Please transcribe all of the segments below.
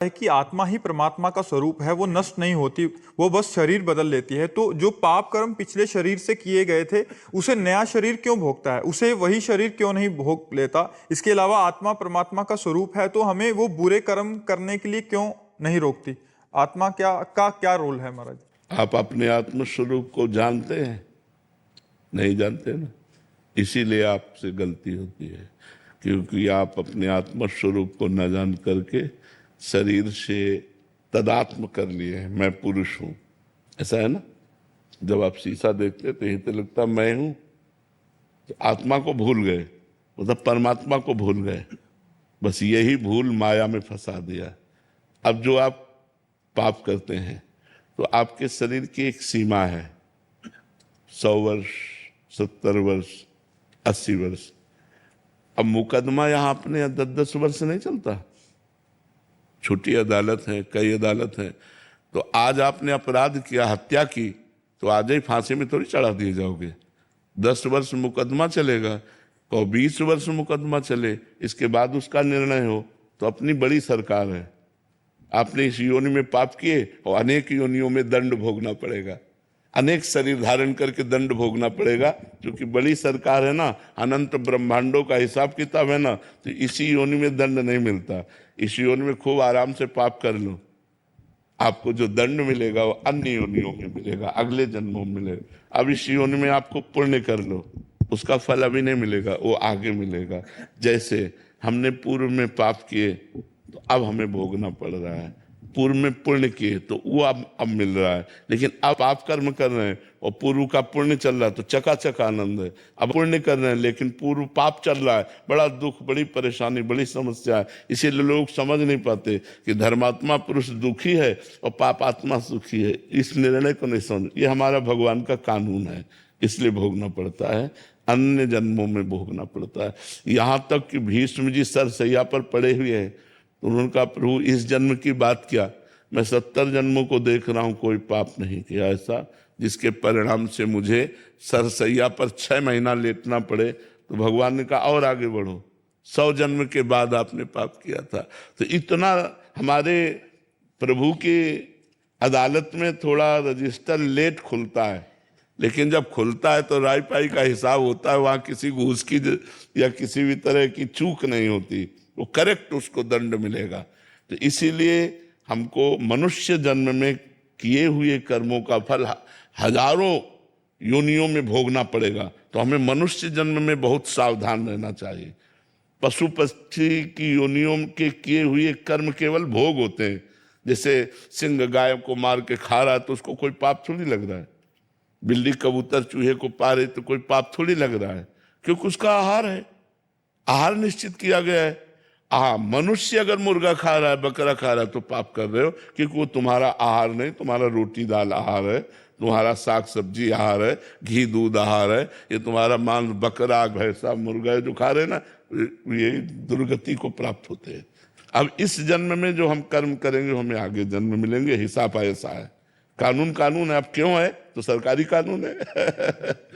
है कि आत्मा ही परमात्मा का स्वरूप है, वो नष्ट नहीं होती, वो बस शरीर बदल लेती है। तो जो पाप कर्म पिछले शरीर से किए गए थे, उसे नया शरीर क्यों भोगता है? उसे वही शरीर क्यों नहीं भोग लेता? इसके अलावा आत्मा परमात्मा का स्वरूप है, तो हमें वो बुरे कर्म करने के लिए क्यों नहीं रोकती? आत्मा क्या रोल है महाराज? आप अपने आत्म स्वरूप को जानते हैं? नहीं जानते ना, इसीलिए आपसे गलती होती है, क्योंकि आप अपने आत्म स्वरूप को न जान करके शरीर से तदात्म कर लिए हैं, मैं पुरुष हूं। ऐसा है ना, जब आप शीशा देखते तो यही तो लगता मैं हूं, तो आत्मा को भूल गए, मतलब परमात्मा को भूल गए। बस यही भूल माया में फंसा दिया। अब जो आप पाप करते हैं तो आपके शरीर की एक सीमा है, 100 वर्ष, 70 वर्ष, 80 वर्ष। अब मुकदमा यहां अपने 10-10 वर्ष नहीं चलता, छोटी अदालत है, कई अदालत है। तो आज आपने अपराध किया, हत्या की, तो आज ही फांसी में थोड़ी चढ़ा दिए जाओगे। 10 वर्ष मुकदमा चलेगा, तो 20 वर्ष मुकदमा चले, इसके बाद उसका निर्णय हो। तो अपनी बड़ी सरकार है, आपने इस योनि में पाप किए और अनेक योनियों में दंड भोगना पड़ेगा, अनेक शरीर धारण करके दंड भोगना पड़ेगा, क्योंकि बड़ी सरकार है ना, अनंत ब्रह्मांडों का हिसाब किताब है ना। तो इसी योनि में दंड नहीं मिलता, इस योनि में खूब आराम से पाप कर लो, आपको जो दंड मिलेगा वो अन्य योनियों में मिलेगा, अगले जन्मों में मिलेगा। अब इस योनि में आपको पुण्य कर लो, उसका फल अभी नहीं मिलेगा, वो आगे मिलेगा। जैसे हमने पूर्व में पाप किए तो अब हमें भोगना पड़ रहा है, पूर्व में पुण्य किए तो वो अब मिल रहा है। लेकिन अब पाप कर्म कर रहे हैं और पूर्व का पुण्य चल रहा है तो चकाचक आनंद है। अब पुण्य कर रहे हैं लेकिन पूर्व पाप चल रहा है, बड़ा दुख, बड़ी परेशानी, बड़ी समस्या है। इसीलिए लोग समझ नहीं पाते कि धर्मात्मा पुरुष दुखी है और पापात्मा सुखी है। इस निर्णय को नहीं समझ, ये हमारा भगवान का कानून है, इसलिए भोगना पड़ता है, अन्य जन्मों में भोगना पड़ता है। यहाँ तक कि भीष्म जी सरसैया पर पड़े हुए हैं, तो उन्होंने कहा प्रभु इस जन्म की बात क्या, मैं 70 जन्मों को देख रहा हूं, कोई पाप नहीं किया ऐसा जिसके परिणाम से मुझे सरसैया पर 6 महीना लेटना पड़े। तो भगवान ने कहा और आगे बढ़ो, 100 जन्म के बाद आपने पाप किया था। तो इतना हमारे प्रभु की अदालत में थोड़ा रजिस्टर लेट खुलता है, लेकिन जब खुलता है तो राय पाई का हिसाब होता है, वहां किसी घूस की या किसी भी तरह की चूक नहीं होती, वो करेक्ट उसको दंड मिलेगा। तो इसीलिए हमको मनुष्य जन्म में किए हुए कर्मों का फल हजारों योनियों में भोगना पड़ेगा। तो हमें मनुष्य जन्म में बहुत सावधान रहना चाहिए। पशु पक्षी की योनियों के किए हुए कर्म केवल भोग होते हैं। जैसे सिंह गाय को मार के खा रहा है तो उसको कोई पाप थोड़ी लग रहा है, बिल्ली कबूतर चूहे को पा रही तो कोई पाप थोड़ी लग रहा है, क्योंकि उसका आहार है, आहार निश्चित किया गया है। मनुष्य अगर मुर्गा खा रहा है, बकरा खा रहा है तो पाप कर रहे हो, क्योंकि वो तुम्हारा आहार नहीं, तुम्हारा रोटी दाल आहार है, तुम्हारा साग सब्जी आहार है, घी दूध आहार है। ये तुम्हारा मांस बकरा भैंसा मुर्गा जो खा रहे हैं ना, ये दुर्गति को प्राप्त होते हैं। अब इस जन्म में जो हम कर्म करेंगे हमें आगे जन्म मिलेंगे, हिसाब ऐसा है। कानून कानून है, अब क्यों है तो सरकारी कानून है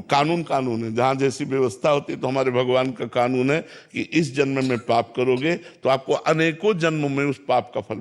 कानून है, जहां जैसी व्यवस्था होती है। तो हमारे भगवान का कानून है कि इस जन्म में पाप करोगे तो आपको अनेकों जन्मों में उस पाप का फल